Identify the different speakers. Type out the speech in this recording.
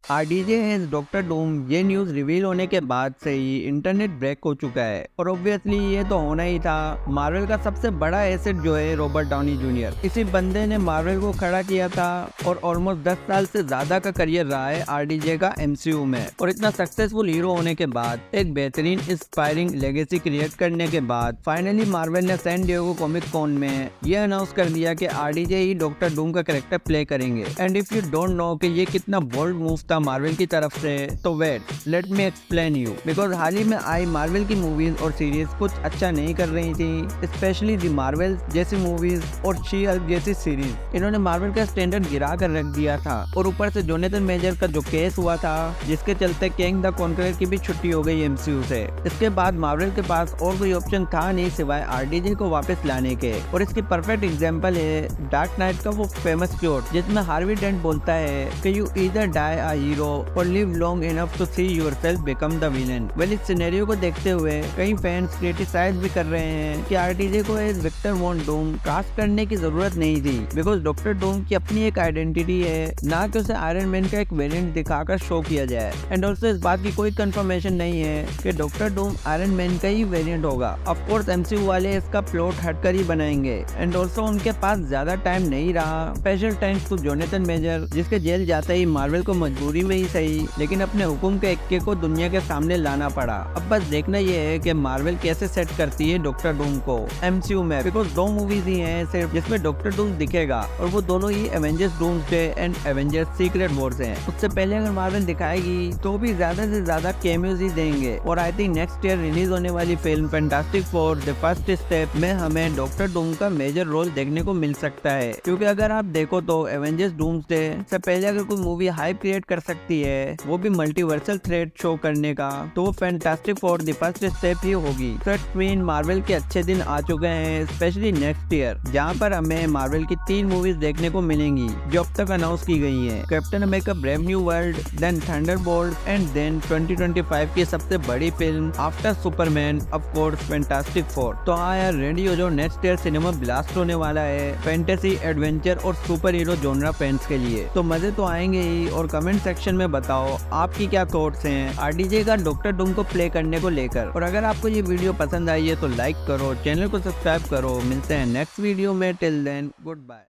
Speaker 1: RDJ है doctor Doom. ये news reveal होने के बाद से ही इंटरनेट ब्रेक हो चुका है और ऑब्वियसली ये तो होना ही था। मार्वल का सबसे बड़ा एसेट जो है रॉबर्ट डाउनी जूनियर, इसी बंदे ने मार्वल को खड़ा किया था और ऑलमोस्ट 10 साल से ज्यादा का करियर रहा है आरडीजे का एमसीयू में। और इतना सक्सेसफुल हीरो होने के बाद, एक बेहतरीन इंस्पायरिंग लेगेसी क्रिएट करने के बाद, फाइनली मार्वल ने सैन डिएगो कॉमिक कॉन में ये अनाउंस कर दिया कि आरडीजे ही डॉक्टर डूम का कैरेक्टर प्ले करेंगे। And if you don't know कि ये कितना बोल्ड मूव था मार्वल की तरफ से, तो wait let me explain you. Because हाल ही में आई मार्वल की मूवीज और सीरीज कुछ अच्छा नहीं कर रही थी, स्पेशली दी मार्वल जैसी मूवीज और शी हल्क जैसी सीरीज। इन्होंने मार्वल का स्टैंडर्ड गिरा कर रख दिया था और ऊपर से जोनेथन मेजर का जो केस हुआ था, जिसके चलते किंग द कॉन्करर की भी छुट्टी हो गई एमसीयू से। इसके बाद मार्वल के पास और कोई ऑप्शन था नहीं सिवाय आरडीजे को वापस लाने के। और इसकी परफेक्ट एग्जांपल है डार्क नाइट का वो फेमस क्योट, जिसमें हार्वी डेंट बोलता है कि you either die a hero or live long enough to see yourself become the villain. Well, इस सिनेरियो को देखते हुए कई फैंस क्रिटिसाइज भी कर रहे हैं कि आरडीजे को as Victor Von Doom cast करने की जरूरत नहीं थी, बिकॉज डॉक्टर डूम की अपनी एक आइडेंटिटी है, ना कि उसे आयरन मैन का एक वेरिएंट दिखाकर शो किया जाए। एंड ऑल्सो इस बात की कोई कंफर्मेशन नहीं है कि डॉक्टर डूम आयरन मैन का ही वेरिएंट होगा। ऑफ कोर्स एमसीयू वाले इसका प्लॉट हटकर ही बनाएंगे। एंड ऑल्सो उनके पास ज्यादा टाइम नहीं रहा, special thanks to Jonathan Major, जिसके जेल जाते ही मार्वल को मजबूरी में ही सही लेकिन अपने हुक्म के इक्के को दुनिया के सामने लाना पड़ा। अब बस देखना ये है कि मार्वल कैसे सेट करती है डॉक्टर डूम को एमसीयू में, बिकॉज 2 मूवीज ही हैं सिर्फ जिसमें डॉक्टर डूम दिखेगा और वो दोनों ही Avengers Doomsday and Avengers secret wars हैं। उससे पहले अगर मार्वल दिखाएगी तो भी ज्यादा से ज्यादा कैमियोज ही देंगे। और I think next year release होने वाली film fantastic four the first step में हमें डॉक्टर डूम का मेजर रोल देखने को मिल सकता है। क्योंकि अगर आप देखो तो एवेंजर्स डूम्सडे से पहले अगर कोई मूवी हाइप क्रिएट कर सकती है, वो भी मल्टीवर्सल थ्रेड शो करने का, तो वो fantastic four the first step ही होगी। फर्स्ट मीन मार्वल के अच्छे दिन आ चुके हैं, स्पेशली नेक्स्ट ईयर, जहाँ पर हमें मार्वल की 3 मूवीज देखने को मिलेंगी जो अब तक अनाउंस की गई हैं। Captain America Brave New World, then Thunderbolt and then 2025 की सबसे बड़ी film after Superman, of course Fantastic Four. तो हाँ यार, रेडी हो जाओ, नेक्स्ट ईयर सिनेमा ब्लास्ट होने वाला है फैंटेसी, एडवेंचर और सुपर हीरो जोनरा फैंस के लिए। तो मजे तो आएंगे ही। और कमेंट सेक्शन में बताओ आपकी क्या थॉट्स हैं आरडीजे का डॉक्टर डूम को प्ले करने को लेकर। और अगर आपको ये वीडियो पसंद आई है तो लाइक करो, चैनल को सब्सक्राइब करो। मिलते हैं नेक्स्ट वीडियो में, टिल देन गुड बाय।